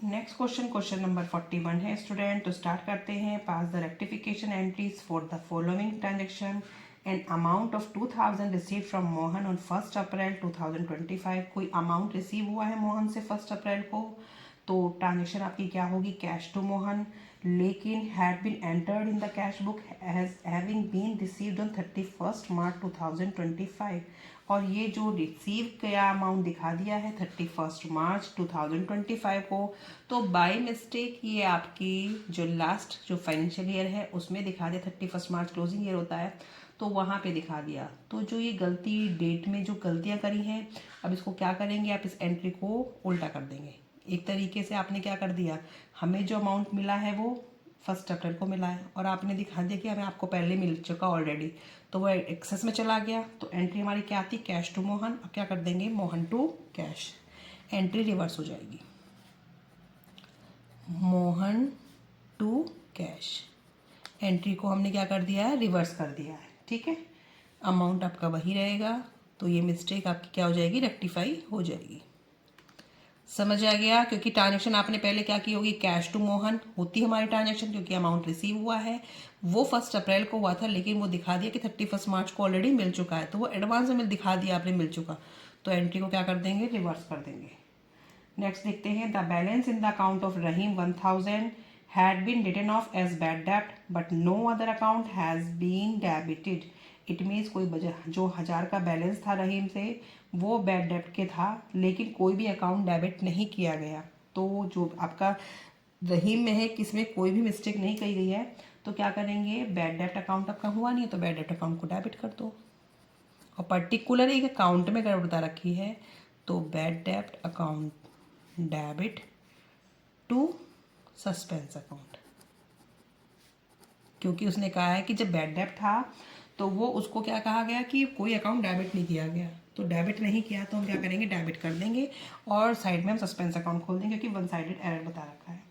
Next question number 41 है student. तो start करते हैं। Pass the rectification entries for the following transaction. An amount of 2000 receive from Mohan on 1 April 2025। कोई amount receive हुआ है मोहन से 1 अप्रैल को, तो ट्रांजेक्शन आपकी क्या होगी, कैश टू मोहन, लेकिन had been entered in the cash book has having been received on 31 March 2025। और ये जो रिसीव किया अमाउंट दिखा दिया है 31 मार्च 2025 को, तो बाय मिस्टेक ये आपकी जो लास्ट जो फाइनेंशियल ईयर है उसमें दिखा दिया, 31 मार्च क्लोजिंग ईयर होता है, तो वहाँ पे दिखा दिया। तो जो ये गलती डेट में जो गलतियाँ करी हैं, अब इसको क्या करेंगे, आप इस एंट्री को उल्टा कर देंगे। एक तरीके से आपने क्या कर दिया, हमें जो अमाउंट मिला है वो 1 अप्रैल को मिला है और आपने दिखा दिया कि हमें आपको पहले मिल चुका ऑलरेडी, तो वो एक्सेस में चला गया। तो एंट्री हमारी क्या आती, कैश टू मोहन। अब क्या कर देंगे, Mohan to cash, entry reverse हो जाएगी, मोहन टू कैश। एंट्री को हमने क्या कर दिया है, रिवर्स कर दिया है, ठीक है। अमाउंट आपका वही रहेगा, तो ये मिस्टेक आपकी क्या हो जाएगी, रेक्टिफाई हो जाएगी। समझ आ गया, क्योंकि ट्रांजेक्शन आपने पहले क्या की होगी, कैश टू मोहन होती हमारी ट्रांजेक्शन, क्योंकि अमाउंट रिसीव हुआ है वो 1 अप्रैल को हुआ था, लेकिन वो दिखा दिया कि 31 मार्च को ऑलरेडी मिल चुका है, तो वो एडवांस में दिखा दिया आपने मिल चुका, तो एंट्री को क्या कर देंगे, रिवर्स कर देंगे। नेक्स्ट देखते हैं, the balance in the account of Rahim 1000 had been written off as bad डेब्ट but no other account has been debited. It means कोई जो 1000 का बैलेंस था रहीम से, वो बैड डेब्ट के था, लेकिन कोई भी अकाउंट डेबिट नहीं किया गया। तो जो आपका रहीम में है, किसमें कोई भी मिस्टेक नहीं की गई है, तो क्या करेंगे, बैड डेब्ट अकाउंट आपका हुआ नहीं है तो बैड डेब्ट अकाउंट को डेबिट कर दो। और पर्टिकुलर एक अकाउंट में गड़बड़ता रखी है, तो बैड डेब्ट account debit to suspense account, क्योंकि उसने कहा है कि जब बैड डेब्ट था तो वो उसको क्या कहा गया कि कोई अकाउंट डेबिट नहीं किया गया, तो डेबिट नहीं किया तो हम क्या करेंगे, डेबिट कर देंगे और साइड में हम सस्पेंस अकाउंट खोल देंगे, क्योंकि वन साइडेड एरर बता रखा है,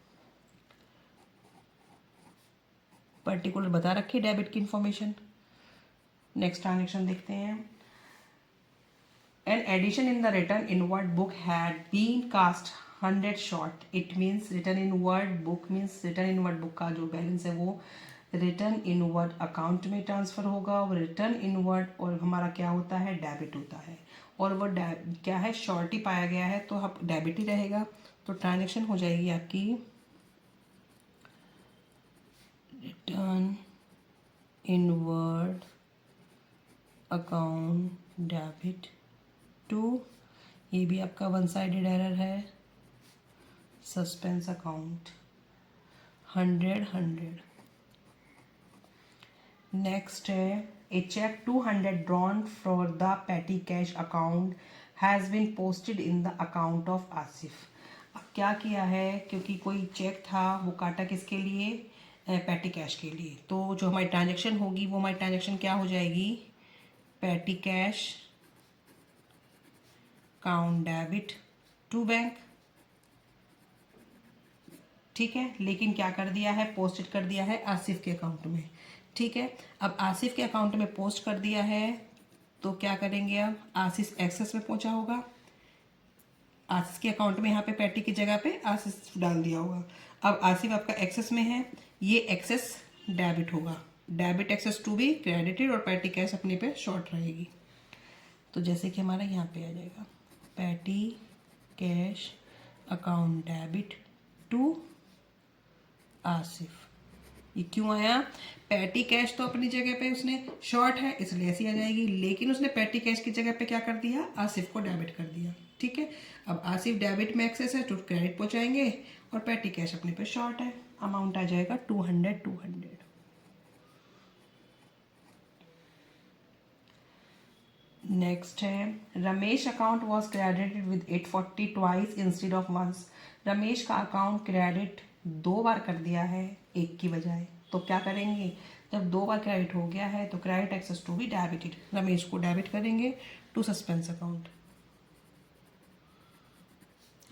पर्टिकुलर बता रखी है डेबिट की इंफॉर्मेशन। नेक्स्ट ट्रांजेक्शन देखते हैं। An addition in the return inward book had been cast 100 short. It means return inward book means return inward book का जो बैलेंस है वो रिटर्न इनवर्ड अकाउंट में ट्रांसफ़र होगा, और रिटर्न इनवर्ड और हमारा क्या होता है, डेबिट होता है, और वो क्या है, शॉर्ट ही पाया गया है, तो अब डेबिट ही रहेगा। तो ट्रांजेक्शन हो जाएगी आपकी return inward account debit to, ये भी आपका वन साइडेड एरर है, सस्पेंस अकाउंट 100। नेक्स्ट है, a cheque 200 drawn for the petty cash account has been posted in the account of Asif. अब क्या किया है, क्योंकि कोई चेक था वो काटा किसके लिए, पैटी कैश के लिए, तो जो हमारी ट्रांजेक्शन होगी वो हमारी ट्रांजेक्शन क्या हो जाएगी, petty cash account debit to bank, ठीक है। लेकिन क्या कर दिया है, पोस्टेड कर दिया है आसिफ के अकाउंट में, ठीक है। अब आसिफ के अकाउंट में पोस्ट कर दिया है, तो क्या करेंगे, अब आसिफ एक्सेस में पहुंचा होगा, आसिफ के अकाउंट में यहाँ पे पैटी की जगह पे आसिफ डाल दिया होगा। अब आसिफ आपका एक्सेस में है, ये एक्सेस डेबिट होगा, debit excess to be credited, और पैटी कैश अपने पे शॉर्ट रहेगी। तो जैसे कि हमारा यहाँ पे आ जाएगा, petty cash account debit to Asif. ये क्यों आया, पैटी कैश तो अपनी जगह पे उसने शॉर्ट है इसलिए ऐसी आ जाएगी, लेकिन उसने पैटी कैश की जगह पे क्या कर दिया, आसिफ को डेबिट कर दिया, ठीक है। अब आसिफ डेबिट में एक्सेस है तो क्रेडिट पहुंचाएंगे, और पैटी कैश अपने पे शॉर्ट है, अमाउंट आ जाएगा 200। नेक्स्ट है, Ramesh account was credited with 840 twice instead of once. Ramesh का अकाउंट क्रेडिट 2 बार कर दिया है 1 की बजाय, तो क्या करेंगे, जब 2 बार क्रेडिट हो गया है तो credit excess to be debited, Ramesh को डेबिट करेंगे to suspense account,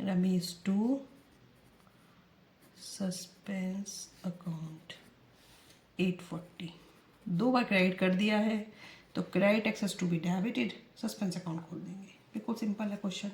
Ramesh to suspense account 840, 2 बार क्रेडिट कर दिया है तो credit excess to be debited, suspense account खोल देंगे। बिल्कुल सिंपल है क्वेश्चन।